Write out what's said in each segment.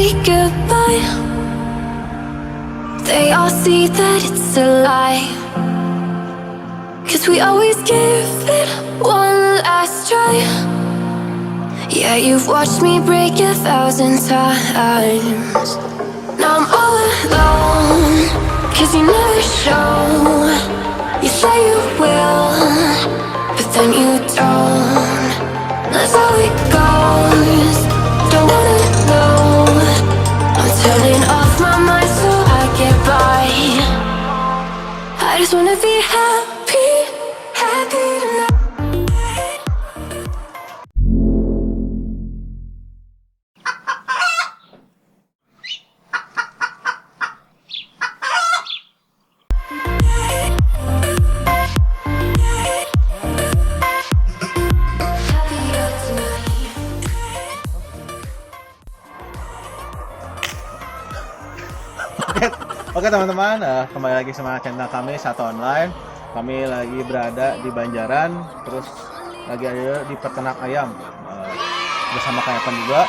say goodbye. They all see that it's a lie, 'cause we always give it one last try. Yeah, you've watched me break 1,000 times. Now I'm all alone, 'cause you never show. You say you will, but then you don't. That's how it goes. Don't wanna know. I'm turning off my mind so I get by. I just wanna be happy, happy tonight. Happier tonight. Oke teman-teman, kembali lagi sama channel kami Satu Online. Kami lagi berada di Banjaran, terus lagi ada di peternak ayam bersama kayak Evan juga.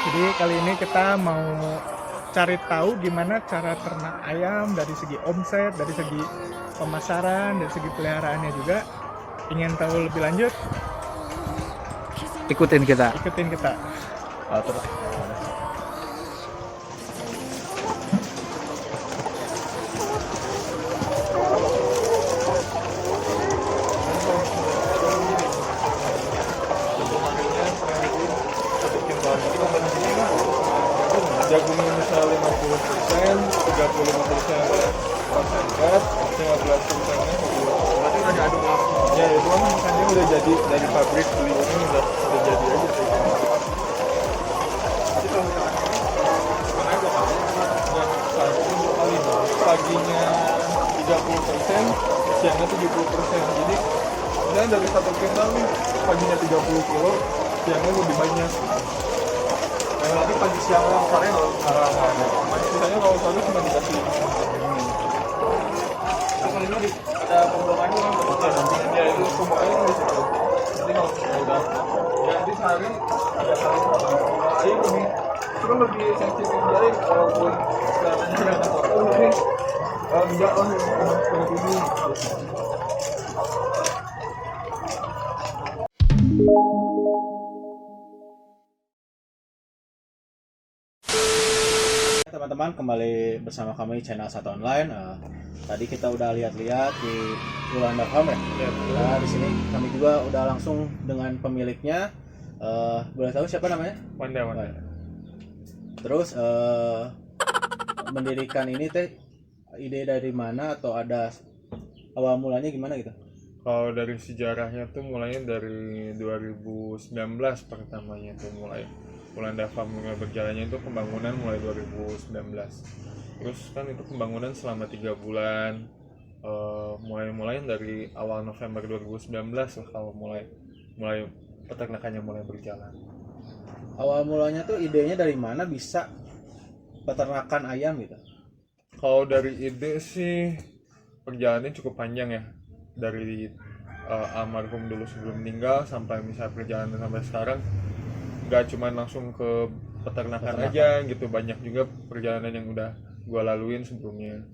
Jadi kali ini kita mau cari tahu gimana cara ternak ayam dari segi omset, dari segi pemasaran, dari segi peliharaannya juga. Ingin tahu lebih lanjut? Ikutin kita. Ikutin kita. Terus. Jagungnya misal 50%, 35% konsentrat, 15%-nya berarti udah diaduk langsung. Ya itu kan makanya udah jadi dari pabrik beli ini udah jadi aja sih. Jadi kalau misalnya dua kali, paginya 30%, siangnya 70%. Jadi misalnya dari 1 kintal nih, paginya 30 kilo, siangnya lebih banyak. Nanti pagi siang lah, sore nggak sisanya kalau sore cuma dikasih kalau ini ada pembuangannya kan nanti ya itu semuanya di situ. Jadi kalau udah nanti sehari ada kali air lebih itu kan lebih sensitif dari walaupun kelihatannya ada kotor tapi enggak lah seperti ini. Teman-teman, kembali bersama kami channel Satu Online. Tadi kita udah lihat-lihat di Yolanda Farm ya. Nah, di sini kami juga udah langsung dengan pemiliknya. Boleh tahu siapa namanya? Wanda. Terus mendirikan ini teh ide dari mana atau ada awal mulanya gimana gitu? Kalau dari sejarahnya tuh mulainya dari 2019 pertamanya tuh mulai Yolanda Farm mulai berjalannya itu pembangunan mulai 2019. Terus kan itu pembangunan selama 3 bulan. Mulai dari awal November 2019 lah kalau mulai peternakannya mulai berjalan. Awal mulanya tuh idenya dari mana bisa peternakan ayam gitu? Kalau dari ide sih perjalanannya cukup panjang ya. Dari almarhum dulu sebelum meninggal sampai misalnya perjalanan sampai sekarang. Gak cuma langsung ke peternakan aja gitu, banyak juga perjalanan yang udah gue laluin sebelumnya.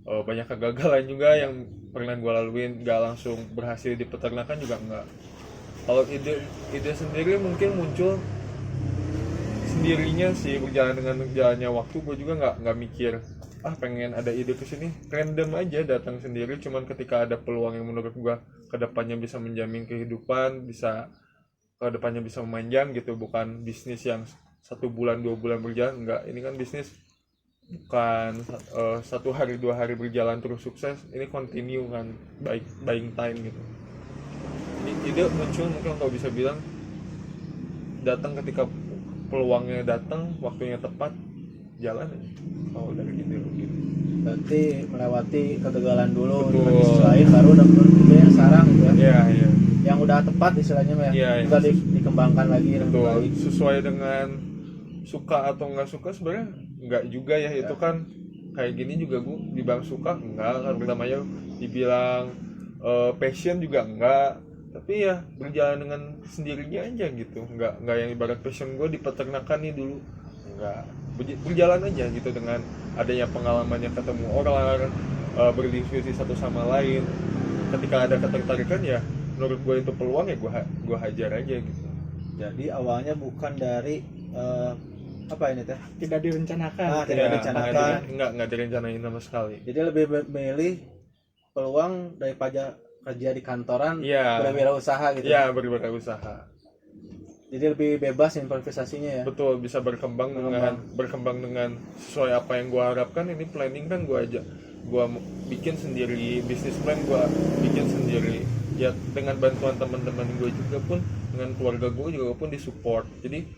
Banyak kegagalan juga yang pernah gue laluin, gak langsung berhasil di peternakan juga enggak. Kalau ide sendiri mungkin muncul sendirinya sih, berjalan dengan jalannya waktu. Gue juga nggak mikir pengen ada ide kesini, random aja datang sendiri. Cuman ketika ada peluang yang menurut gue kedepannya bisa menjamin kehidupan, bisa kedepannya bisa memanjang gitu, bukan bisnis yang 1 bulan 2 bulan berjalan. Enggak, ini kan bisnis bukan 1 hari 2 hari berjalan terus sukses. Ini continue kan, buying time gitu. Ini ide muncul mungkin kalau bisa bilang datang ketika peluangnya datang, waktunya tepat, jalan aja. Kalau dari ide gitu. Berarti melewati kegagalan dulu, Betul. dengan istilah lain baru dapat ide yang sekarang gitu ya. Iya. Yang udah tepat istilahnya ya. Iya, Juga dikembangkan lagi lebih Betul. baik. Sesuai dengan suka atau nggak suka sebenarnya nggak juga ya. Itu kan kayak gini juga gue dibilang suka enggak, kan pertamanya dibilang passion juga enggak, tapi ya berjalan dengan sendirinya aja gitu. Nggak yang ibarat passion gue di peternakan nih dulu, enggak, berjalan aja gitu dengan adanya pengalamannya ketemu orang, berdiskusi satu sama lain. Ketika ada ketertarikan ya menurut gue itu peluang ya gue hajar aja gitu. Jadi awalnya bukan dari apa ini teh? Tidak direncanakan. Tidak direncanakan. Nggak direncanain sama sekali. Jadi lebih memilih peluang daripada kerja di kantoran, berwirausaha gitu. Iya, berwirausaha. Jadi lebih bebas improvisasinya ya. Betul, bisa berkembang dengan sesuai apa yang gua harapkan. Ini planning kan gua bikin sendiri, bisnis plan gua bikin sendiri. Ya dengan bantuan teman-teman gue juga pun, dengan keluarga gue juga pun disupport. Jadi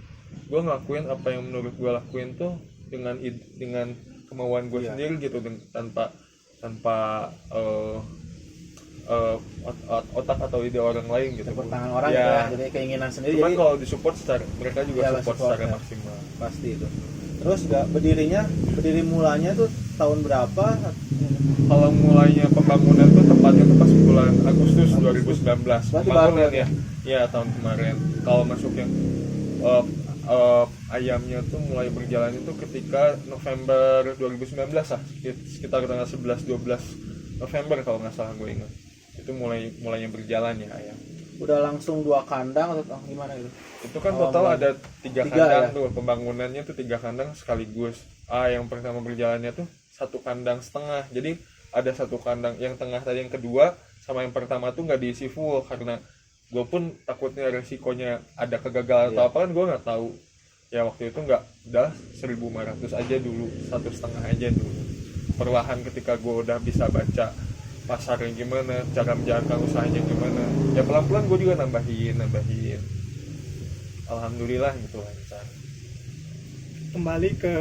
gua ngelakuin apa yang menurut gua lakuin tuh dengan kemauan gue sendiri gitu, tanpa otak atau ide orang lain gitu. Tangan orang ya. Jadi keinginan sendiri. Cuman kalau disupport mereka juga support secara maksimal. Pasti itu. Terus berdiri mulanya tuh tahun berapa? Kalau mulainya pembangunan tuh tepatnya tuh pas bulan Agustus 2019. Pembangunan ya. Ya tahun kemarin. Kalau masuknya ayamnya tuh mulai berjalan itu ketika November 2019 lah, sekitar tanggal 11-12 November kalau nggak salah gue ingat. Itu mulainya berjalan ya ayam. Udah langsung 2 kandang atau gimana itu? Itu kan total ada 3 kandang ya? Tuh pembangunannya tuh 3 kandang sekaligus. Yang pertama berjalannya tuh 1 kandang setengah. Jadi ada 1 kandang yang tengah tadi, yang kedua sama yang pertama tuh nggak diisi full karena gue pun takutnya resikonya ada kegagalan atau apa kan gue nggak tahu. Ya waktu itu udah 1.500 aja dulu, 1,5 aja dulu. Perlahan ketika gue udah bisa baca pasarnya gimana, cara menjalankan usahanya gimana, ya pelan-pelan gue juga nambahin. Alhamdulillah gitu lancar. Kembali ke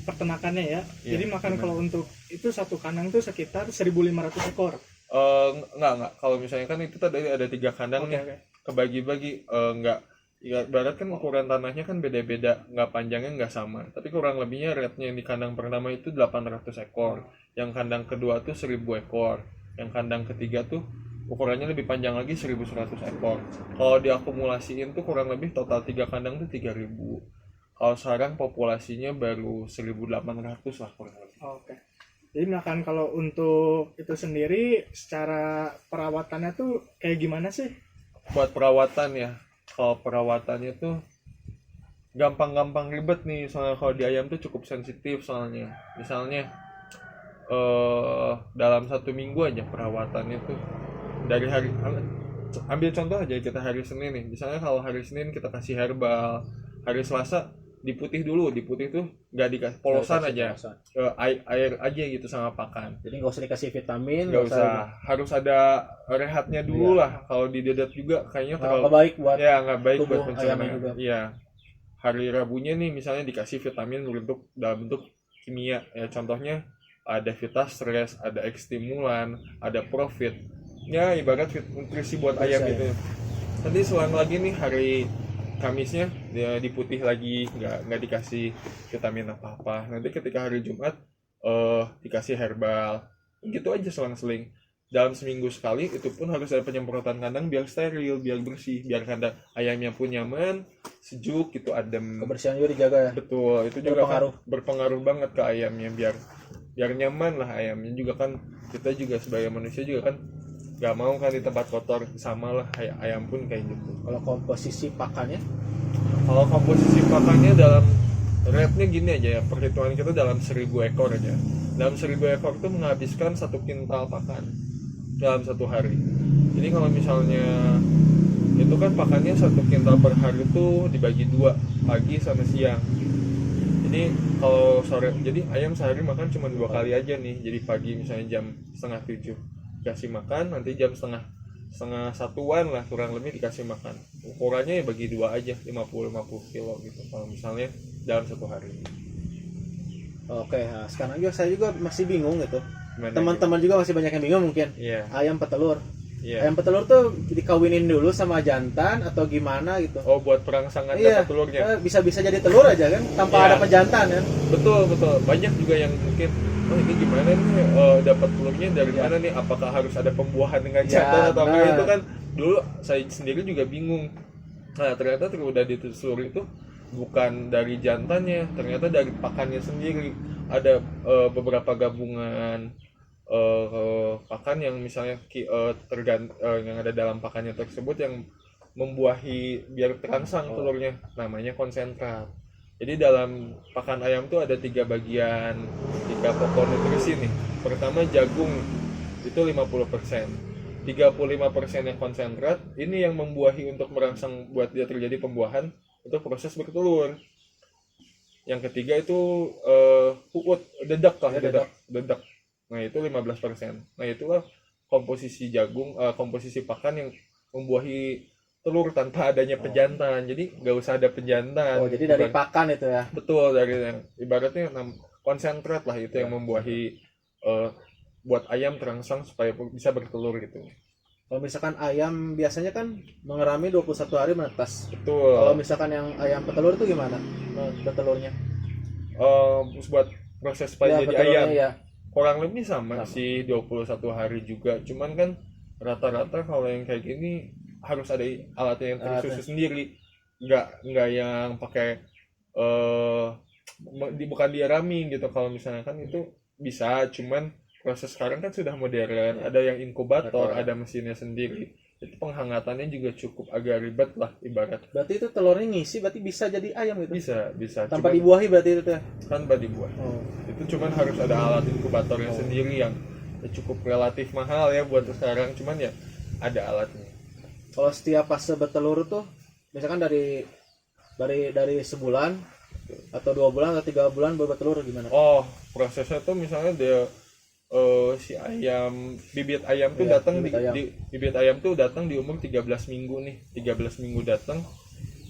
peternakannya ya. Jadi makan kalau untuk itu 1 kandang tuh sekitar 1.500 ekor. Enggak. Kalau misalnya kan itu tadi ada 3 kandang nih. Kebagi-bagi enggak. Ya barat kan ukuran tanahnya kan beda-beda, nggak panjangnya nggak sama. Tapi kurang lebihnya rate-nya yang di kandang pertama itu 800 ekor. Yang kandang kedua tuh 1.000 ekor. Yang kandang ketiga tuh ukurannya lebih panjang lagi 1.100 ekor. Kalau diakumulasiin tuh kurang lebih total 3 kandang tuh 3.000. Kalau sekarang populasinya baru 1.800 lah kurang lebih. Oke. Jadi misalkan kalau untuk itu sendiri secara perawatannya tuh kayak gimana sih? Buat perawatan ya, kalau perawatannya tuh gampang-gampang ribet nih, soalnya kalau di ayam tuh cukup sensitif soalnya. Misalnya dalam 1 minggu aja perawatannya tuh dari hari, ambil contoh aja kita hari Senin nih, misalnya kalau hari Senin kita kasih herbal, hari Selasa diputih dulu, diputih tuh nggak dikasih polosan aja, air aja gitu sama pakan. Jadi nggak usah dikasih vitamin, nggak usah, harus ada rehatnya dulu lah. Kalau didedet juga kayaknya nggak baik buat nggak baik buat pencernaan juga. Iya, hari Rabunya nih misalnya dikasih vitamin dalam bentuk kimia ya, contohnya ada Vitastress, ada X-stimulan, ada Profit. Ya ibarat nutrisi buat ayam gitu. Nanti selang lagi nih hari Kamisnya dia diputih lagi, nggak dikasih vitamin apa-apa. Nanti ketika hari Jumat dikasih herbal. Gitu aja selang-seling. Dalam seminggu sekali itu pun harus ada penyemprotan kandang biar steril, biar bersih, biar kandang ayamnya pun nyaman, sejuk gitu, adem. Kebersihan juga dijaga ya. Betul, itu juga berpengaruh banget ke ayamnya, biar nyaman lah ayamnya juga kan. Kita juga sebagai manusia juga kan nggak mau kan di tempat kotor, sama lah ayam pun kayak gitu. Kalau komposisi pakannya? Kalau komposisi pakannya dalam rate-nya gini aja ya, perhitungan kita dalam 1.000 ekor aja. Dalam 1.000 ekor itu menghabiskan 1 kintal pakan dalam 1 hari. Jadi kalau misalnya itu kan pakannya 1 kintal per hari itu dibagi 2, pagi sama siang. Jadi kalau sore, jadi ayam sehari makan cuma 2 kali aja nih. Jadi pagi misalnya jam 6:30 dikasih makan, nanti jam setengah 1-an lah kurang lebih dikasih makan. Ukurannya ya bagi 2 aja, 50 kilo gitu kalau misalnya dalam 1 hari. Oke, nah sekarang juga saya juga masih bingung gitu. Teman-teman juga masih banyak yang bingung mungkin. Ayam petelur. Ayam petelur tuh dikawinin dulu sama jantan atau gimana gitu? Oh, buat perangsangan dapat telurnya. Bisa jadi telur aja kan tanpa ada pejantan kan? Betul. Banyak juga yang mungkin ini gimana nih dapat telurnya dari mana nih? Apakah harus ada pembuahan dengan jantan atau apa? Itu kan dulu saya sendiri juga bingung. Nah, ternyata udah ditelusuri itu bukan dari jantannya, ternyata dari pakannya sendiri. Ada beberapa gabungan pakan yang misalnya yang ada dalam pakannya tersebut yang membuahi biar terangsang telurnya, namanya konsentrat. Jadi dalam pakan ayam tuh ada 3 bagian, 3 pokok nutrisi nih. Pertama jagung, itu 50%. 35% yang konsentrat, ini yang membuahi untuk merangsang buat dia terjadi pembuahan untuk proses bertelur. Yang ketiga itu dedak. Nah, itu 15%. Nah, itulah komposisi komposisi pakan yang membuahi telur tanpa adanya pejantan. Jadi nggak usah ada pejantan. Oh, jadi dari pakan itu ya. Betul, dari ibaratnya konsentrat lah itu yang membuahi buat ayam terangsang supaya bisa bertelur gitu. Kalau misalkan ayam biasanya kan mengerami 21 hari menetas. Betul. Kalau misalkan yang ayam petelur itu gimana? Petelurnya? Buat proses supaya jadi ayam. Ya. Kurang lebih sama sih 21 hari juga. Cuman kan rata-rata kalau yang kayak gini harus ada alatnya yang terkhusus sendiri. Nggak yang pakai bukan diarami gitu. Kalau misalnya kan itu bisa, cuman proses sekarang kan sudah modern, ada yang inkubator, ada mesinnya sendiri. Itu penghangatannya juga cukup agak ribet lah ibarat. Berarti itu telurnya ngisi, berarti bisa jadi ayam gitu? Bisa. Tanpa dibuahi berarti itu ya? Tanpa dibuahi. Itu cuman harus ada alat inkubatornya sendiri yang cukup relatif mahal ya buat sekarang, cuman ya ada alatnya. Kalau setiap fase bertelur tuh, misalkan dari sebulan atau 2 bulan atau 3 bulan baru bertelur gimana? Oh, prosesnya tuh misalnya dia si ayam, bibit ayam tuh datang bibit ayam tuh datang di umur 13 minggu nih. 13 minggu datang.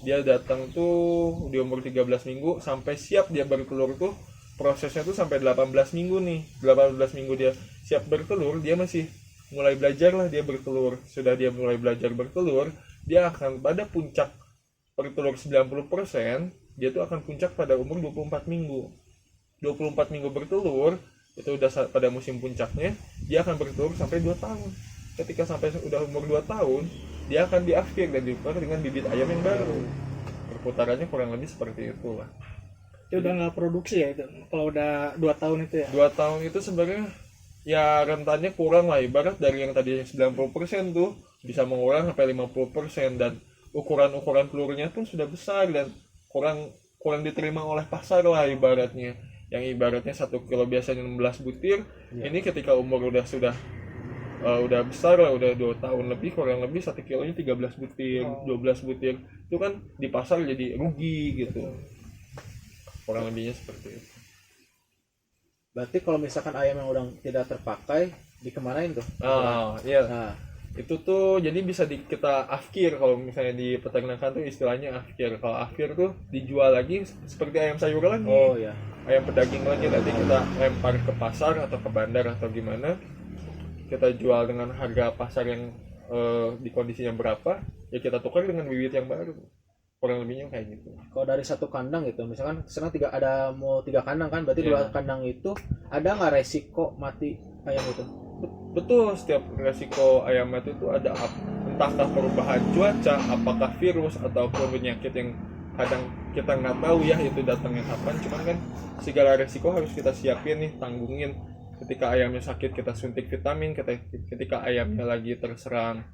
Dia datang tuh di umur 13 minggu sampai siap dia bertelur tuh prosesnya tuh sampai 18 minggu nih. 18 minggu dia siap bertelur, dia masih mulai belajar lah dia bertelur. Sudah dia mulai belajar bertelur, dia akan pada puncak bertelur 90%, dia tuh akan puncak pada umur 24 minggu. 24 minggu bertelur, itu udah pada musim puncaknya, dia akan bertelur sampai 2 tahun. Ketika sampai udah umur 2 tahun, dia akan diakhir dan ditukar dengan bibit ayam yang baru. Perputarannya kurang lebih seperti itulah. Itu udah nggak produksi ya itu, kalau udah 2 tahun itu ya? 2 tahun itu sebenarnya ya rentannya kurang lah, ibarat dari yang tadi 90% tuh bisa mengurang sampai 50%, dan ukuran telurnya pun sudah besar dan kurang diterima oleh pasar lah ibaratnya. Yang ibaratnya 1 kilo biasanya 16 butir, ini ketika umur udah besar lah, udah 2 tahun lebih, kurang lebih 1 kilonya 13 butir, 12 butir. Itu kan di pasar jadi rugi gitu. Kurang lebihnya seperti itu. Berarti kalau misalkan ayam yang udah tidak terpakai, dikemanain tuh? Iya. Nah, itu tuh jadi bisa kita afkir. Kalau misalnya di peternakan tuh istilahnya afkir. Kalau afkir tuh dijual lagi seperti ayam sayur lagi. Oh ya. Ayam pedaging lagi, nanti kita lempar ke pasar atau ke bandar atau gimana, kita jual dengan harga pasar yang di kondisinya berapa, ya kita tukar dengan bibit yang baru. Kurang lebihnya kayak gitu. Kalau dari 1 kandang gitu, misalkan sekarang 3 kandang kan, berarti 2 kandang itu ada nggak resiko mati ayam itu? Betul, setiap resiko ayam mati itu ada, entahkah perubahan cuaca, apakah virus ataupun penyakit yang kadang kita nggak tahu ya itu datangnya kapan. Cuman kan segala resiko harus kita siapin nih, tanggungin. Ketika ayamnya sakit kita suntik vitamin, ketika ayamnya lagi terserang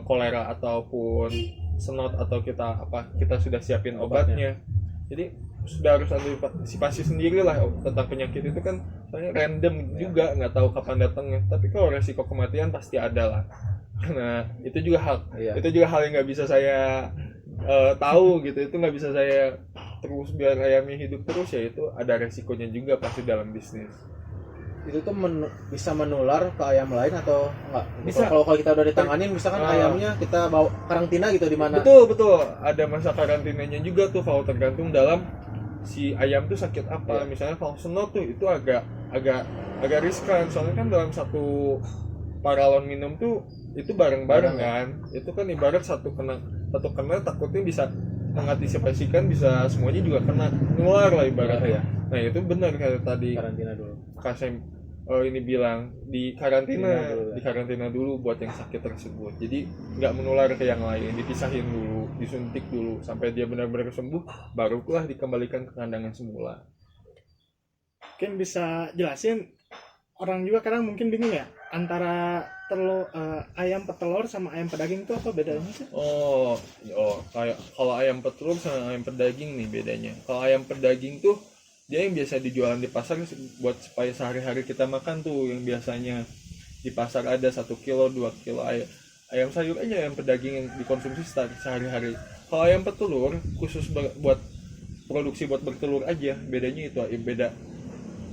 kolera ataupun senot atau kita sudah siapin obatnya. Jadi sudah harus ada antisipasi sendiri lah tentang penyakit itu kan, soalnya random juga, nggak tahu kapan datangnya. Tapi kalau resiko kematian pasti ada lah. Nah itu juga hal yang nggak bisa saya tahu gitu. Itu nggak bisa saya terus biar ayamnya hidup terus, ya itu ada resikonya juga pasti dalam bisnis. Itu tuh bisa menular ke ayam lain atau enggak? Bisa. Kalau kita udah ditanganin, misalkan ayamnya kita bawa karantina gitu di mana? Betul. Ada masa karantinanya juga tuh, kalau tergantung dalam si ayam tuh sakit apa. Misalnya kalau senot tuh itu agak riskan, soalnya kan dalam satu paralon minum tuh itu bareng-bareng kan. Itu kan ibarat satu kena takutnya bisa mengantisipasikan bisa semuanya juga kena, nular lah ibaratnya. Nah itu benar kayak tadi Karantina dulu. ini bilang di karantina dulu buat yang sakit tersebut. Jadi nggak menular ke yang lain, dipisahin dulu, disuntik dulu sampai dia benar-benar sembuh, barulah dikembalikan ke kandang yang semula. Mungkin bisa jelasin, orang juga kadang mungkin bingung ya antara ayam petelur sama ayam pedaging itu apa bedanya sih? Oh, kayak kalau ayam petelur sama ayam pedaging nih bedanya. Kalau ayam pedaging tuh dia yang biasa dijualan di pasar buat supaya sehari-hari kita makan tuh, yang biasanya di pasar ada 1 kilo 2 kilo ayam sayur aja, ayam pedaging yang dikonsumsi sehari-hari. Kalau ayam petelur khusus buat produksi buat bertelur aja, bedanya itu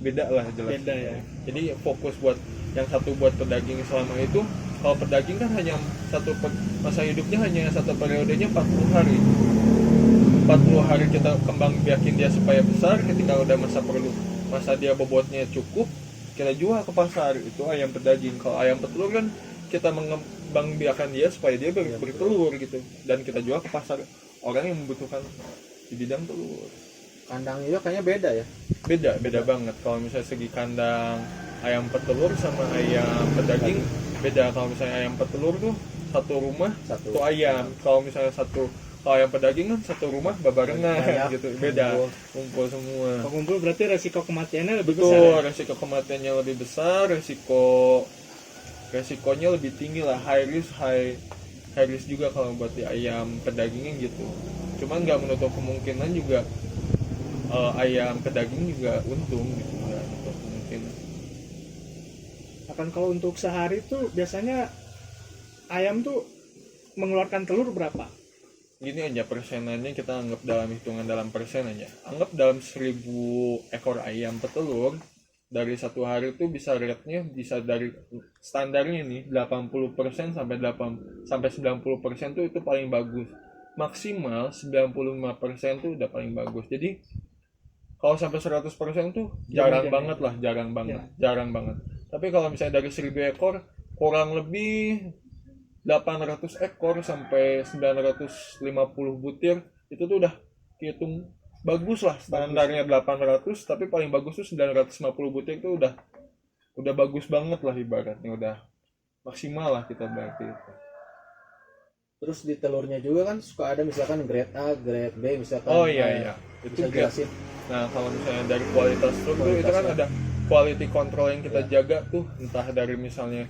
beda lah jelas. Beda ya. Jadi fokus buat yang satu buat pedaging selama itu. Kalau pedaging kan hanya masa hidupnya hanya satu periodenya 40 hari. 40 hari kita kembang biakin dia supaya besar. Ketika udah masa dia bobotnya cukup, kita jual ke pasar. Itu ayam pedaging. Kalau ayam petelur kan kita mengembang biakan dia supaya dia bertelur gitu, dan kita jual ke pasar orang yang membutuhkan di bidang telur. Kandangnya juga kayaknya beda ya. Beda banget. Kalau misalnya segi kandang ayam petelur sama ayam pedaging beda. Kalau misalnya ayam petelur tuh satu rumah satu ayam. Kalau misalnya kalau ayam pedaging kan satu rumah babarengan gitu, beda, kumpul semua. Kumpul berarti resiko kematiannya lebih besar. Besar ya? Resiko kematiannya lebih besar, resikonya lebih tinggi lah, high risk juga kalau buat di ayam pedagingnya gitu. Cuman nggak menutup kemungkinan juga ayam pedaging juga untung gitu, nggak menutup kemungkinan. Akan kalau untuk sehari tuh biasanya ayam tuh mengeluarkan telur berapa? Gini aja persenannya, kita anggap dalam hitungan dalam persen aja. Anggap dalam 1000 ekor ayam petelur, dari satu hari itu bisa rate-nya bisa dari standarnya nih 80% sampai 90% tuh itu paling bagus. Maksimal 95% tuh udah paling bagus. Jadi kalau sampai 100% tuh jarang banget. Tapi kalau misalnya dari 1000 ekor kurang lebih 800 ekor sampai 950 butir itu tuh udah hitung bagus lah. Standarnya 800 tapi paling bagus tuh 950 butir itu udah bagus banget lah, ibaratnya udah maksimal lah kita berarti itu. Terus di telurnya juga kan suka ada misalkan grade A, grade B misalkan. Oh iya. Itu jelasin. Nah, kalau misalnya dari kualitas telur itu kan ada quality control yang kita jaga tuh, entah dari misalnya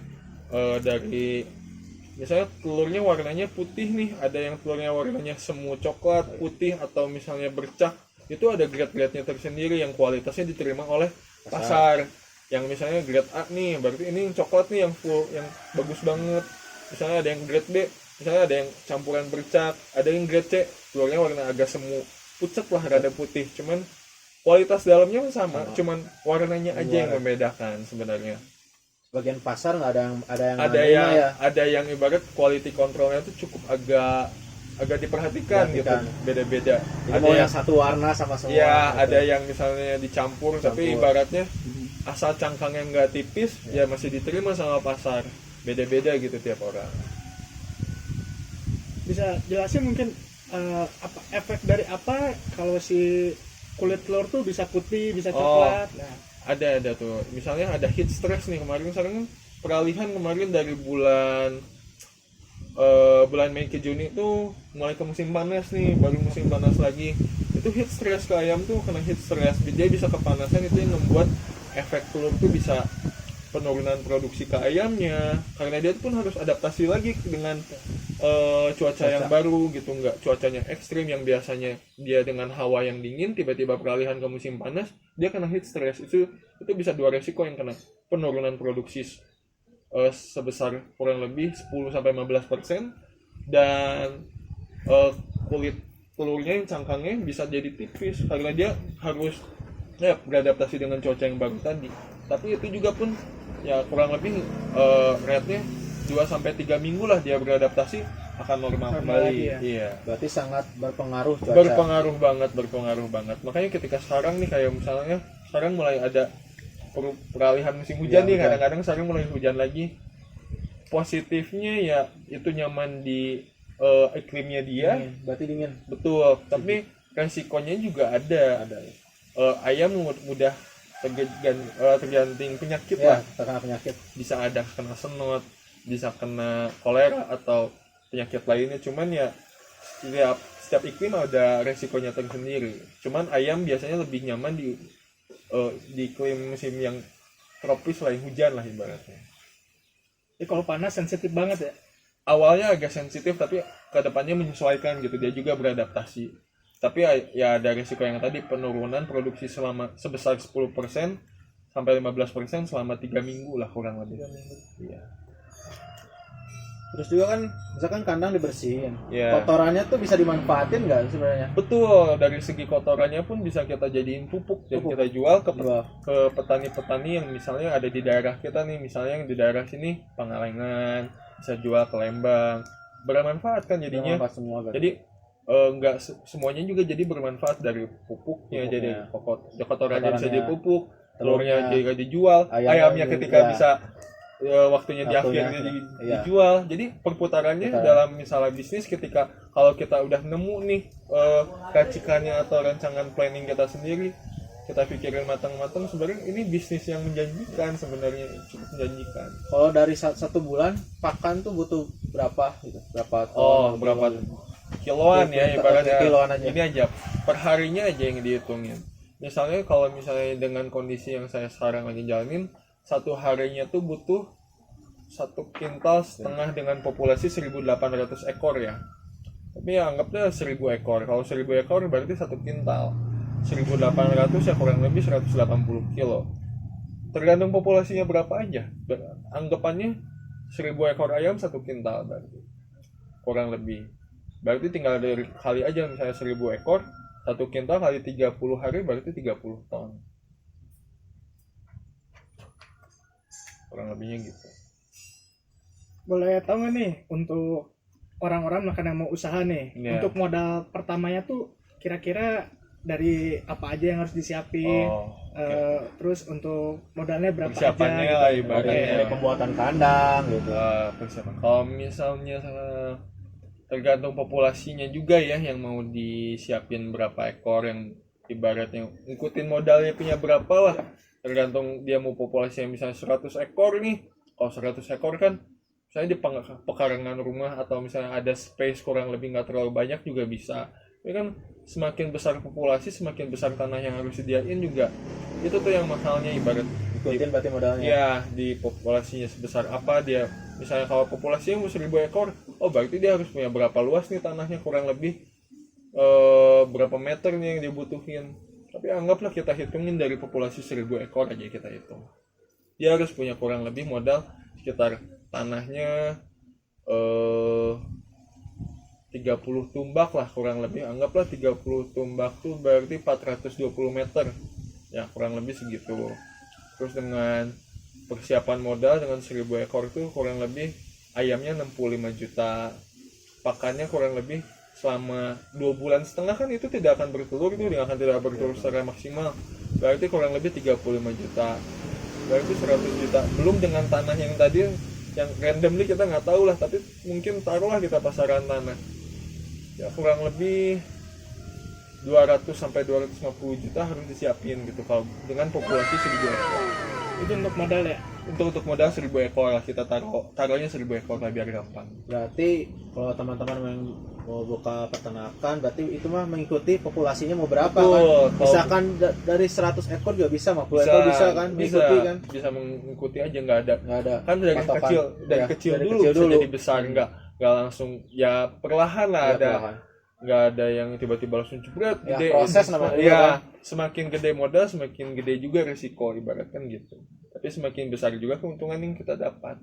dari misalnya telurnya warnanya putih nih, ada yang telurnya warnanya semu coklat, putih, atau misalnya bercak. Itu ada grade-grade-nya tersendiri yang kualitasnya diterima oleh pasar. Yang misalnya grade A nih, berarti ini coklat nih yang full, yang bagus banget. Misalnya ada yang grade B, misalnya ada yang campuran bercak, ada yang grade C, telurnya warna agak semu, pucat lah, rada putih. Cuman kualitas dalamnya sama, cuman warnanya aja yang membedakan sebenarnya. Bagian pasar nggak ada yang ibarat quality controlnya itu cukup agak diperhatikan gitu, beda-beda. Jadi ada yang satu warna sama semua. Ya, gitu. ada yang misalnya dicampur. Tapi ibaratnya asal cangkangnya nggak tipis ya masih diterima sama pasar. Beda-beda gitu tiap orang. Bisa jelasin mungkin apa efek dari apa kalau si kulit telur tuh bisa putih, bisa coklat? Ada tuh. Misalnya ada heat stress nih kemarin, misalnya peralihan kemarin dari bulan Mei ke Juni itu mulai ke musim panas nih, baru musim panas lagi. Itu heat stress ke ayam tuh, kena heat stress, dia bisa kepanasan, itu yang membuat efek telur tuh bisa penurunan produksi ke ayamnya, karena dia pun harus adaptasi lagi dengan cuaca yang baru gitu. Nggak cuacanya ekstrim yang biasanya dia dengan hawa yang dingin, tiba-tiba peralihan ke musim panas, dia kena heat stress. Itu bisa dua resiko yang kena penurunan produksi sebesar kurang lebih 10-15%, dan kulit telurnya yang cangkangnya bisa jadi tipis karena dia harus beradaptasi dengan cuaca yang baru tadi. Tapi itu juga pun ya kurang lebih rate-nya 2-3 minggu lah dia beradaptasi akan normal kembali. Iya. Berarti sangat berpengaruh cuaca. Berpengaruh banget. Makanya ketika sekarang nih, kayak misalnya sekarang mulai ada peralihan musim hujan nih, kadang-kadang sekarang mulai hujan lagi. Positifnya ya itu nyaman di iklimnya dia. Berarti dingin. Betul. Tapi resikonya juga ada. Ayam mudah tergantung penyakit Ya, lah. terkena penyakit. Bisa ada kena senot, bisa kena kolera atau penyakit lainnya. Cuman ya setiap iklim ada resikonya tersendiri. Cuman ayam biasanya lebih nyaman di iklim musim yang tropis lah, yang hujan lah ibaratnya. Jadi kalau panas sensitif banget ya. Awalnya agak sensitif tapi kedepannya menyesuaikan gitu, dia juga beradaptasi. Tapi ya ada resiko yang tadi, penurunan produksi sebesar 10% sampai 15% selama 3 minggu lah kurang lebih. Iya. Terus juga kan misalkan kandang dibersihin, Iya. kotorannya tuh bisa dimanfaatin nggak sebenarnya? Betul, dari segi kotorannya pun bisa kita jadiin pupuk dan Pupuk. kita jual ke Jual. petani-petani yang misalnya ada di daerah kita nih, misalnya yang di daerah sini Pangalengan, bisa jual ke Lembang, bermanfaat kan jadinya. Bermanfaat semua kan? Jadi nggak semuanya juga jadi bermanfaat, dari pupuknya jadi kotorannya bisa jadi pupuk, telurnya juga dijual, ayamnya ketika bisa waktunya di akhir dijual. Jadi perputarannya dalam misalnya bisnis, ketika kalau kita udah nemu nih racikannya atau rancangan planning kita sendiri, kita pikirin matang-matang, sebenarnya ini bisnis yang menjanjikan, sebenarnya cukup menjanjikan. Kalau dari satu bulan pakan tuh butuh berapa gitu? Berapa ton? Oh, berapa kiloan ya ibaratnya. Kiloan aja. Ini aja per harinya aja yang dihitungin. Misalnya kalau misalnya dengan kondisi yang saya sekarang lagi jalanin, satu harinya tuh butuh 1,5 kintal dengan populasi 1.800 ekor ya. Tapi ya anggapnya 1.000 ekor. Kalau 1.000 ekor berarti 1 kintal. 1.800 ya kurang lebih 180 kilo. Tergantung populasinya berapa aja. Anggapannya 1.000 ekor ayam 1 kintal berarti. Kurang lebih. Berarti tinggal dari kali aja, misalnya 1.000 ekor, 1 kintal kali 30 hari berarti 30 ton. Kurang lebihnya gitu. Boleh tahu nggak nih untuk orang-orang yang mau usaha nih, Iya. untuk modal pertamanya tuh kira-kira dari apa aja yang harus disiapin, terus untuk modalnya berapa Persiapannya aja lah gitu. ibaratnya. Dari pembuatan kandang gitu. Persiapan. Kalau misalnya tergantung populasinya juga ya, yang mau disiapin berapa ekor, yang ibaratnya ngikutin modalnya punya berapa lah. Tergantung dia mau populasi yang misalnya 100 ekor nih. Kalau 100 ekor kan misalnya di pekarangan rumah, atau misalnya ada space kurang lebih nggak terlalu banyak juga bisa. Ini kan semakin besar populasi, semakin besar tanah yang harus disediain juga. Itu tuh yang mahalnya, ibarat Ikutin berarti modalnya. ya di populasinya sebesar apa dia. Misalnya kalau populasinya 1.000 ekor, oh berarti dia harus punya berapa luas nih tanahnya, kurang lebih berapa meter nih yang dibutuhin. Tapi anggaplah kita hitungin dari populasi 1.000 ekor aja kita hitung. Dia harus punya kurang lebih modal sekitar tanahnya 30 tumbak lah kurang lebih. Anggaplah 30 tumbak tuh berarti 420 meter. Ya kurang lebih segitu. Terus dengan persiapan modal dengan 1.000 ekor itu kurang lebih ayamnya 65 juta. Pakannya kurang lebih selama 2,5 bulan kan itu tidak akan bertelur, itu tidak bertelur secara maksimal. Berarti kurang lebih 35 juta. Berarti 100 juta. Belum dengan tanah yang tadi yang randomly kita nggak tahu lah, tapi mungkin taruhlah kita pasaran tanah. Ya kurang lebih 200 sampai 250 juta harus disiapin gitu kalau dengan populasi 1.000 ekor. Itu untuk modal ya. Untuk modal 1.000 ekor lah, kita taruhnya 1.000 ekor lah biar gampang. Berarti kalau teman-teman yang mau buka peternakan, berarti itu mah mengikuti populasinya mau berapa. Betul, kan? Misalkan dari 100 ekor juga bisa, 50 ekor bisa kan, mengikuti kan. Bisa mengikuti aja, nggak ada kan dari patokan. kecil, dari Ya, kecil dari dulu kecil bisa dulu. jadi besar, nggak langsung ya perlahan lah, Ya, ada perlahan. nggak ada yang tiba-tiba langsung jebret Ya, gede. proses namanya juga, ya kan. semakin gede modal semakin gede juga risiko, ibaratkan gitu. Tapi semakin besar juga keuntungan yang kita dapat.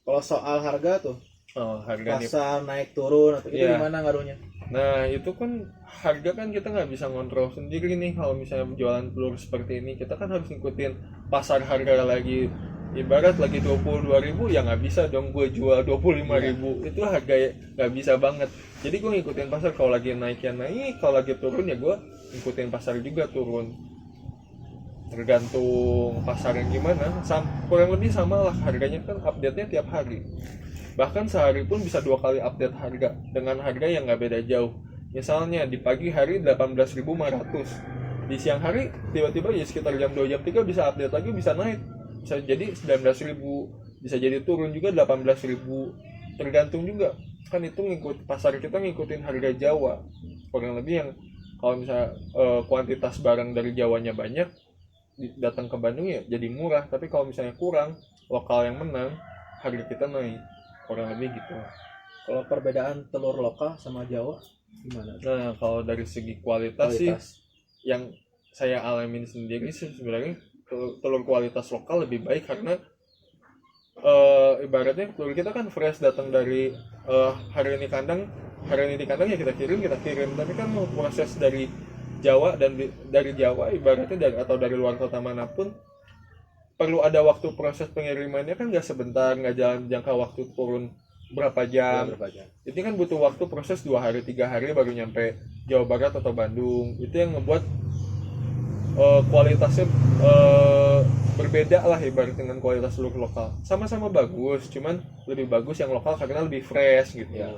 Kalau soal harga tuh, Harga nih. pasar naik turun atau itu Iya. gimana ngaruhnya? Nah itu kan harga kan kita nggak bisa ngontrol sendiri nih. Kalau misalnya jualan telur seperti ini, kita kan harus ngikutin pasar harga lagi. Ibarat lagi 22.000 ya nggak bisa dong gue jual 25.000. Itu harga nggak bisa banget. Jadi gue ngikutin pasar, kalau lagi naik ya naik, kalau lagi turun ya gue ngikutin pasar juga turun. Tergantung pasarnya gimana, kurang lebih sama lah, harganya kan update-nya tiap hari. Bahkan sehari pun bisa 2 kali update harga dengan harga yang nggak beda jauh. Misalnya di pagi hari 18.500, di siang hari tiba-tiba ya sekitar jam 2 jam 3 bisa update lagi, bisa naik, bisa jadi 19.000, bisa jadi turun juga 18.000, tergantung juga kan. Itu ngikut pasar kita ngikutin harga Jawa kurang lebih. Yang kalau misalnya kuantitas barang dari Jawanya banyak datang ke Bandung ya jadi murah, tapi kalau misalnya kurang, lokal yang menang, harga kita naik, kurang lebih gitu. Kalau perbedaan telur lokal sama Jawa gimana? Nah kalau dari segi kualitas sih yang saya alamin sendiri sih sebenarnya telur kualitas lokal lebih baik, karena ibaratnya telur kita kan fresh, datang dari hari ini di kandang ya kita kirim. Tapi kan mau proses dari Jawa dan dari Jawa ibaratnya atau dari luar kota manapun perlu ada waktu proses pengirimannya kan, nggak sebentar, nggak jalan jangka waktu turun berapa jam. Itu kan butuh waktu proses 2 hari 3 hari baru nyampe Jawa Barat atau Bandung. Itu yang ngebuat kualitasnya berbeda lah ibarat dengan kualitas telur lokal. Sama-sama bagus, cuman lebih bagus yang lokal karena lebih fresh gitu ya.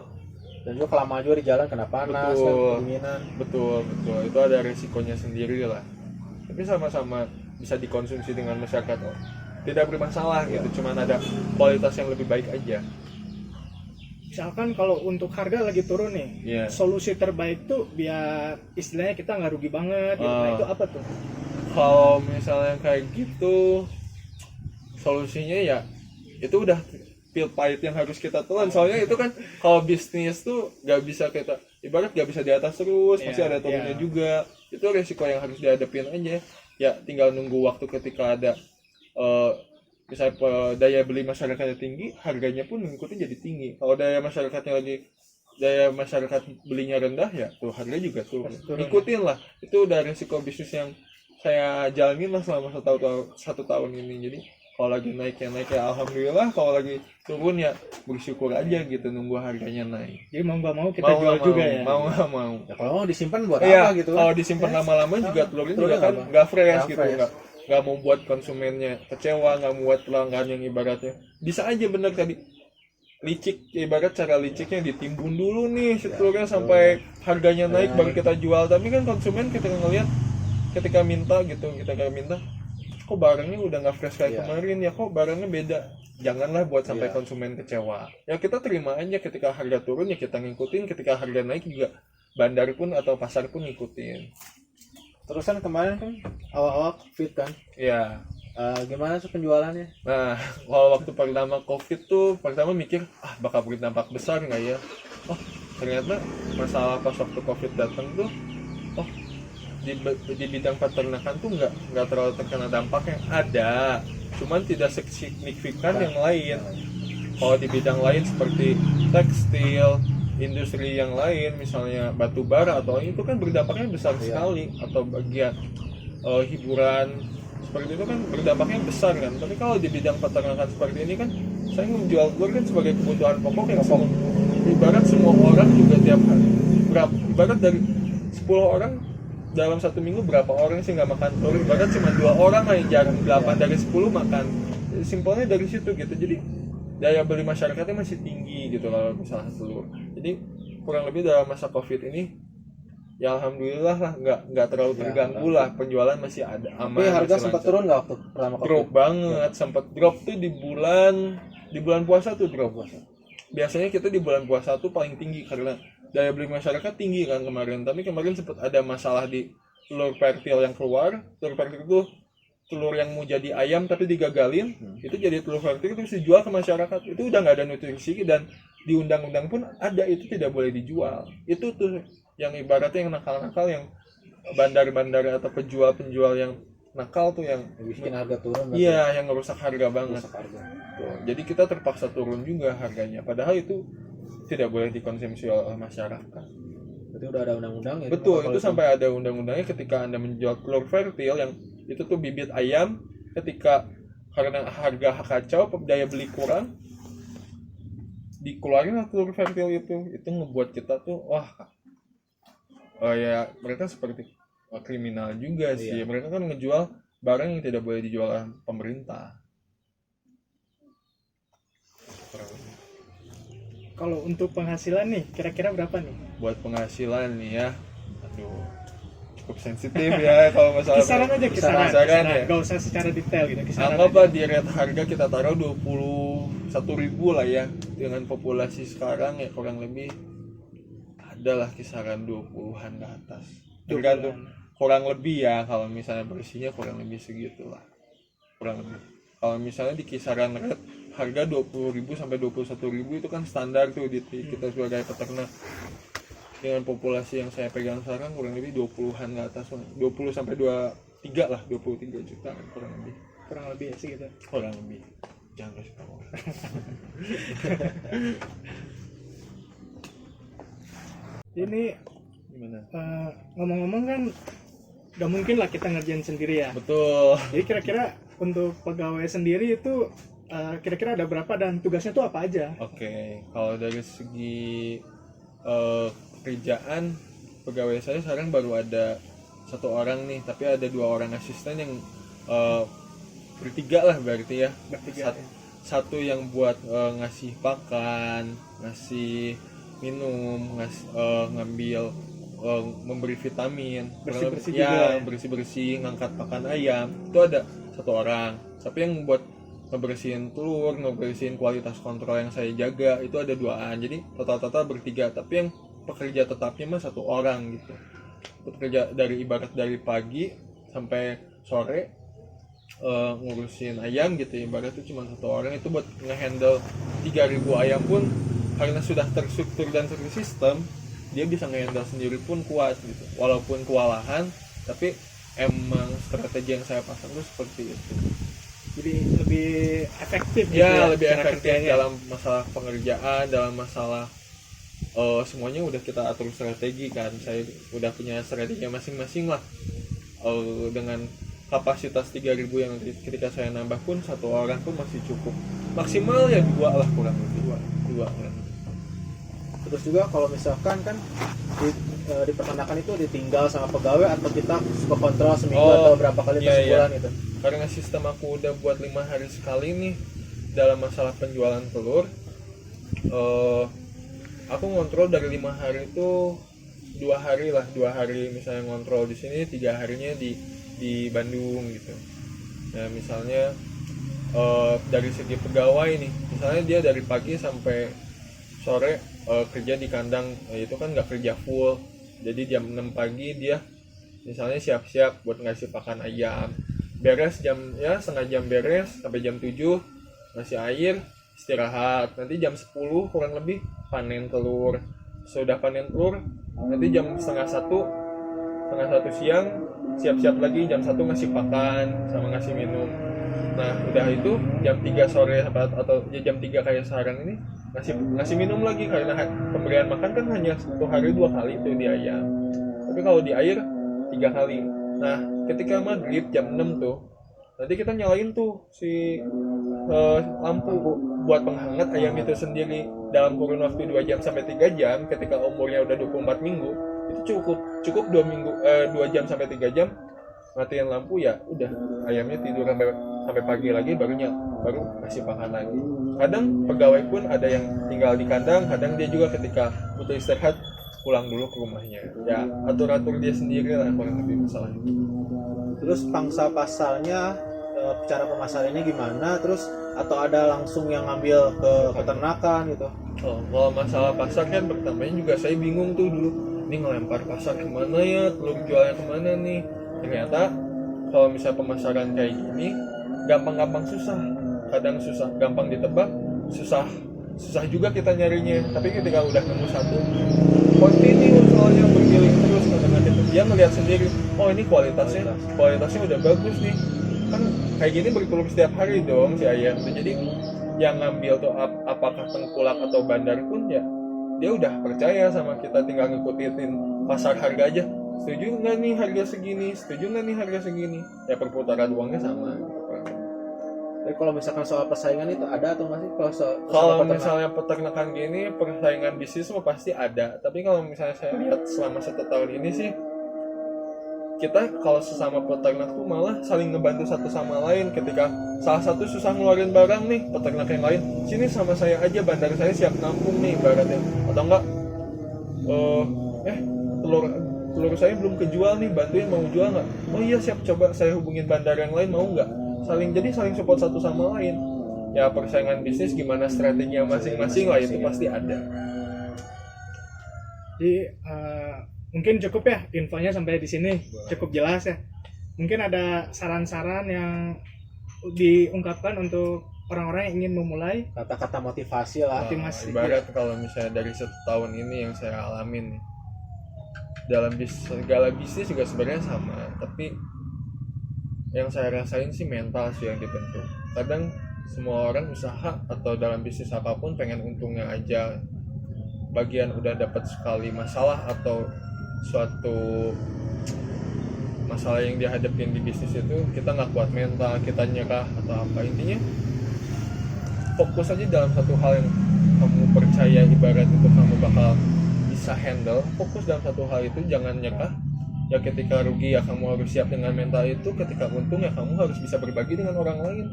Dan juga kelamaan juga di jalan kena panas, kedinginan. Betul, itu ada resikonya sendiri lah. Tapi sama-sama bisa dikonsumsi dengan masyarakat, tidak bermasalah gitu, cuman ada kualitas yang lebih baik aja. Misalkan kalau untuk harga lagi turun nih, solusi terbaik tuh biar istilahnya kita nggak rugi banget gitu. Nah, itu apa tuh? Kalau misalnya kayak gitu, solusinya ya itu udah pil pahit yang harus kita telan. Soalnya itu kan kalau bisnis tuh nggak bisa kita, ibarat nggak bisa di atas terus, pasti ada turunnya juga. Itu resiko yang harus dihadapin aja. Ya tinggal nunggu waktu ketika ada misalnya daya beli masyarakatnya tinggi, harganya pun mengikuti jadi tinggi. Kalau daya masyarakat belinya rendah, ya tuh harga juga turun. Ikutin lah, itu udah risiko bisnis yang saya jalanin lah selama 1 tahun ini. Jadi kalau lagi naik ya alhamdulillah, kalau lagi turun ya bersyukur aja gitu, nunggu harganya naik. Jadi mau nggak mau kita jual juga ya. Mau nggak mau. Ya, kalau mau disimpan buat apa gitu? Kalau disimpan lama-lama juga telurnya juga kan nggak fresh gitu, nggak mau buat konsumennya kecewa, nggak mau buat pelanggan yang ibaratnya bisa aja bener tadi licik, ibarat cara liciknya ditimbun dulu nih telurnya sampai harganya naik baru kita jual. Tapi kan konsumen kita ngelihat ketika minta kok barangnya udah nggak fresh kayak kemarin ya, kok barangnya beda. Janganlah buat sampai konsumen kecewa. Ya kita terima aja, ketika harga turun ya kita ngikutin, ketika harga naik juga bandar pun atau pasar pun ngikutin. Terusan kemarin kan awal-awal COVID kan? Iya. Gimana sih penjualannya? Nah, kalau waktu pertama COVID tuh, pertama mikir, bakal berdampak besar nggak ya? Oh, ternyata masalah pas waktu COVID datang tuh, di bidang peternakan tuh nggak terlalu terkena dampaknya. Ada, cuman tidak signifikan yang lain. Kalau di bidang lain seperti tekstil, industri yang lain misalnya batu bara atau itu kan berdampaknya besar sekali, atau bagian hiburan seperti itu kan berdampaknya besar kan. Tapi kalau di bidang peternakan seperti ini kan, saya menjual telur kan sebagai kebutuhan pokok yang ibarat semua orang juga tiap hari ibarat dari 10 orang dalam 1 minggu berapa orang sih nggak makan telur? Ibarat cuma 2 orang lah yang jarang, 8 dari 10 makan. Simpelnya dari situ gitu. Jadi daya beli masyarakatnya masih tinggi gitu kalau misalnya telur. Jadi kurang lebih dalam masa COVID ini ya alhamdulillah lah nggak terlalu terganggu lah, penjualan masih ada, aman. Tapi harga sempat turun nggak waktu pertama COVID? Drop banget, sempat drop tuh di bulan puasa tuh drop. Biasanya kita di bulan puasa tuh paling tinggi karena daya beli masyarakat tinggi kan kemarin. Tapi kemarin sempat ada masalah di telur fertil yang keluar. Telur fertil itu telur yang mau jadi ayam tapi digagalin, itu jadi telur fertil terus dijual ke masyarakat. Itu udah nggak ada nutrisi, dan di undang-undang pun ada itu tidak boleh dijual. Itu tuh yang ibaratnya yang nakal-nakal, yang bandar-bandar atau penjual-penjual yang nakal tuh, yang bikin harga turun. Iya, yang ngerusak harga banget. Tuh, jadi kita terpaksa turun juga harganya, padahal itu tidak boleh dikonsumsi oleh masyarakat. Berarti udah ada undang-undang ya? Betul, itu sampai ada undang-undangnya. Ketika Anda menjual telur fertil yang itu tuh bibit ayam, ketika karena harga kacau, daya beli kurang, dikeluarin telur fertil itu ngebuat kita tuh ya mereka seperti kriminal juga sih. Mereka kan ngejual barang yang tidak boleh dijual oleh pemerintah. Kalau untuk penghasilan nih, kira-kira berapa nih? Buat penghasilan nih ya, cukup sensitif ya kalau masalah Kisaran aja, kisaran ya. Gak usah secara detail gitu, kisaran Anggaplah aja. di rate harga kita taruh 21.000 lah ya. Dengan populasi sekarang ya kurang lebih adalah kisaran 20-an ke atas. Tergantung, kurang lebih ya, kalau misalnya bersihnya kurang lebih segitulah. Kurang lebih. Kalau misalnya di kisaran rate harga 20.000 sampai 21.000 itu kan standar tuh di kita sebagai peternak. Dengan populasi yang saya pegang sekarang kurang lebih 20-an ke atas, 20 sampai 23 lah, 23 juta kurang lebih Ya sih gitu. kurang lebih. Jangan kasih tahu. Ini Gimana? ngomong-ngomong kan gak mungkin lah kita ngerjain sendiri ya. Betul. Jadi kira-kira untuk pegawai sendiri itu kira-kira ada berapa dan tugasnya tuh apa aja? Oke, kalau dari segi kerjaan pegawai saya sekarang baru ada 1 orang nih, tapi ada 2 orang asisten yang bertiga lah berarti ya. Bertiga. Satu yang buat ngasih pakan, ngasih minum, ngambil memberi vitamin, Bersih-bersih ya, juga ya? bersih-bersih, ngangkat pakan ayam, itu ada 1 orang. Tapi yang buat ngebersihin telur, ngebersihin kualitas kontrol yang saya jaga itu ada 2-an. Jadi total bertiga. Tapi yang pekerja tetapnya mah 1 orang gitu. Bekerja dari ibarat dari pagi sampai sore ngurusin ayam gitu. Ibarat itu cuma 1 orang itu buat ngehandle 3.000 ayam pun karena sudah terstruktur dan tersistem, dia bisa ngehandle sendiri pun kuat gitu. Walaupun kewalahan, tapi emang strategi yang saya pasang itu seperti itu. Jadi lebih efektif gitu Ya, lebih cara efektif kerjanya. dalam masalah pengerjaan, dalam masalah semuanya udah kita atur strategi kan. Saya udah punya strategi masing-masing lah. Dengan kapasitas 3.000 yang ketika saya nambah pun 1 orang pun masih cukup. Maksimal ya 2 lah, kurang lebih 2 kan. Terus juga kalau misalkan kan di peternakan itu ditinggal sama pegawai atau kita suka kontrol seminggu atau berapa kali per sebulan gitu. Karena sistem aku udah buat 5 hari sekali nih dalam masalah penjualan telur, aku ngontrol dari 5 hari itu 2 hari lah, 2 hari misalnya ngontrol di sini, 3 harinya di Bandung gitu. Nah misalnya dari segi pegawai nih, misalnya dia dari pagi sampai sore kerja di kandang, itu kan nggak kerja full. Jadi jam 6 pagi dia misalnya siap-siap buat ngasih pakan ayam, beres setengah jam beres sampai jam 7 ngasih air, istirahat, nanti jam 10 kurang lebih panen telur. Sudah panen telur nanti jam setengah satu siang siap-siap lagi, jam 1 ngasih pakan sama ngasih minum. Nah udah itu jam 3 sore atau jam 3 kayak sekarang ini ngasih minum lagi, karena pemberian makan kan hanya 1 hari 2 kali itu di ayam, tapi kalau di air 3 kali. Nah ketika maghrib jam 6 tuh nanti kita nyalain tuh si lampu buat penghangat ayam itu sendiri dalam kurun waktu 2 jam sampai 3 jam. Ketika umurnya udah 24 minggu itu cukup 2 jam sampai 3 jam matiin lampu, ya udah ayamnya tidur sampai pagi lagi, baru kasih pakan lagi. Kadang pegawai pun ada yang tinggal di kandang, kadang dia juga ketika butuh istirahat pulang dulu ke rumahnya. Ya atur dia sendiri lah kurang lebih masalahnya. Terus pangsa pasarnya, cara pemasarannya gimana? Terus atau ada langsung yang ngambil ke peternakan gitu? Kalau masalah pasar kan pertamanya juga saya bingung tuh dulu, ini ngelempar pasar kemana ya, telur jualnya kemana nih. Ternyata kalau misalnya pemasaran kayak gini gampang susah, kadang susah gampang ditebak, susah juga kita nyarinya. Tapi ketika udah nemu satu, continue soalnya bergiling terus, kadang-kadang dia ngelihat sendiri, oh ini kualitasnya udah bagus nih, kan kayak gini bertelur setiap hari dong si ayam. Jadi yang ngambil tuh apakah tengkulak atau bandar pun ya dia udah percaya sama kita, tinggal ngikutin pasar harga aja. Setuju nggak nih harga segini, ya perputaran uangnya sama. Tapi kalau misalkan soal persaingan itu ada atau nggak sih? Kalau misalnya peternakan gini, persaingan bisnis mah pasti ada. Tapi kalau misalnya saya lihat selama 1 tahun ini sih, kita kalau sesama peternak tuh malah saling ngebantu satu sama lain. Ketika salah satu susah ngeluarin barang nih, peternak yang lain, sini sama saya aja, bandar saya siap nampung nih ibaratnya. Atau enggak, telur telur saya belum kejual nih, bantuin, mau jual nggak? Oh iya siap, coba saya hubungin bandara yang lain, mau nggak? Saling support satu sama lain. Ya persaingan bisnis gimana strateginya masing-masing lah, itu pasti ada. Jadi mungkin cukup ya infonya sampai di sini, cukup jelas ya. Mungkin ada saran-saran yang diungkapkan untuk orang-orang yang ingin memulai. Kata-kata motivasi lah. Motivasi. Ibarat kalau misalnya dari 1 tahun ini yang saya alamin nih, dalam segala bisnis juga sebenarnya sama, tapi yang saya rasain sih mental sih yang dibentuk. Kadang semua orang usaha atau dalam bisnis apapun pengen untungnya aja, bagian udah dapat sekali masalah atau suatu masalah yang dihadapin di bisnis itu kita nggak kuat mental, kita nyerah atau apa. Intinya fokus aja dalam satu hal yang kamu percaya, ibarat itu kamu bakal bisa handle. Fokus dalam satu hal itu, jangan nyerah. Ya ketika rugi ya kamu harus siap dengan mental itu, ketika untung ya kamu harus bisa berbagi dengan orang lain.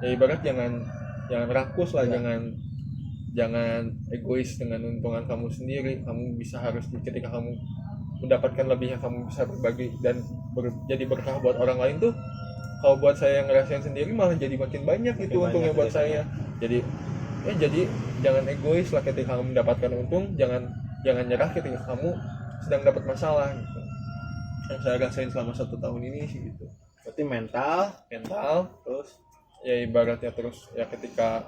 Ya ibarat jangan rakus lah, jangan egois dengan untungan kamu sendiri. Kamu bisa harus ketika kamu mendapatkan lebihnya kamu bisa berbagi dan jadi berkah buat orang lain tuh. Kalau buat saya yang ngerasain sendiri malah jadi makin banyak gitu untungnya buat saya. Jadi jangan egois lah ketika kamu mendapatkan untung, jangan nyerah ketika kamu sedang dapat masalah gitu. Yang saya rasain selama 1 tahun ini sih gitu. Berarti mental Terus ya ibaratnya terus ya ketika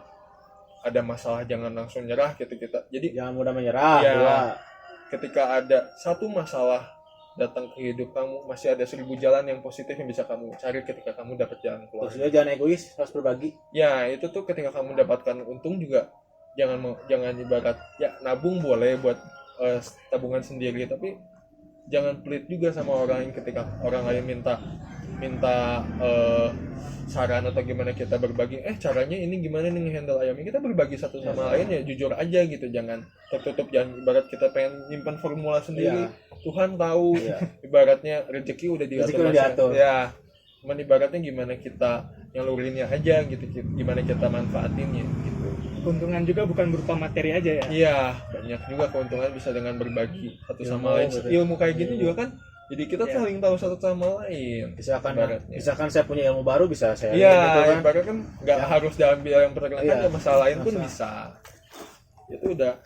ada masalah jangan langsung nyerah gitu kita. Jadi jangan mudah menyerah. ya, Dua. ketika ada satu masalah datang ke hidup kamu, masih ada 1000 jalan yang positif yang bisa kamu cari ketika kamu dapat jalan keluar. Terus juga jangan egois, harus berbagi. Ya itu tuh ketika kamu dapatkan untung juga jangan ibarat ya nabung boleh buat tabungan sendiri, tapi jangan pelit juga sama orang lain ketika orang lain minta saran atau gimana kita berbagi, caranya ini gimana nih handle ayamnya, kita berbagi satu sama lain ya jujur aja gitu, jangan tertutup, jangan ibarat kita pengen nyimpan formula sendiri. Tuhan tahu ibaratnya rezeki udah diatur. Ya cuman ibaratnya gimana kita nyalurinnya aja gitu, gimana kita manfaatinnya gitu. Keuntungan juga bukan berupa materi aja ya. Iya, banyak juga keuntungan bisa dengan berbagi satu sama lain. Ilmu kayak gitu juga kan, jadi kita saling tahu satu sama lain. Misalkan saya punya ilmu baru bisa saya. Iya, gitu kan. ibaratnya kan nggak harus dalam bidang peternakan, masalah lain pun bisa. Itu udah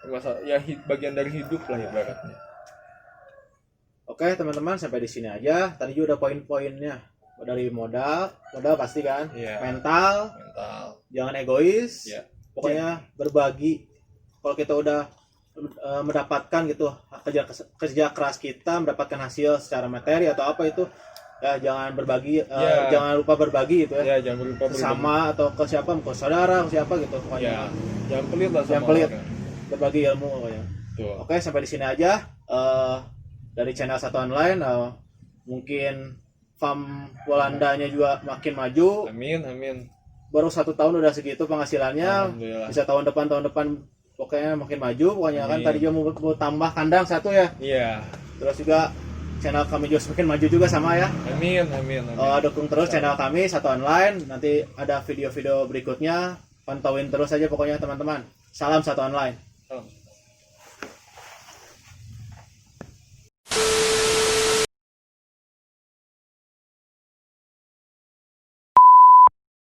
masalah ya, bagian dari hidup lah ibaratnya. Oke teman-teman, sampai di sini aja. Tadi juga udah poin-poinnya. Dari modal pasti kan. Mental, jangan egois. Pokoknya berbagi. Kalau kita udah mendapatkan gitu kerja keras kita mendapatkan hasil secara materi atau apa itu, ya jangan berbagi, jangan lupa berbagi gitu ya. Jangan lupa sama atau ke siapa, ke saudara, ke siapa gitu pokoknya. Jangan pelit lah sama jangan pelit. orang. Berbagi ilmu pokoknya. Oke, sampai di sini aja. Dari channel Satu Online, mungkin farm Polandanya juga makin maju. Amin. Baru 1 tahun udah segitu penghasilannya. Bisa tahun depan pokoknya makin maju. Pokoknya kan tadi juga mau tambah kandang 1 ya. Iya. Terus juga channel kami juga semakin maju juga sama ya. Amin. Dukung terus channel kami Satu Online. Nanti ada video-video berikutnya. Pantauin terus aja pokoknya teman-teman. Salam Satu Online.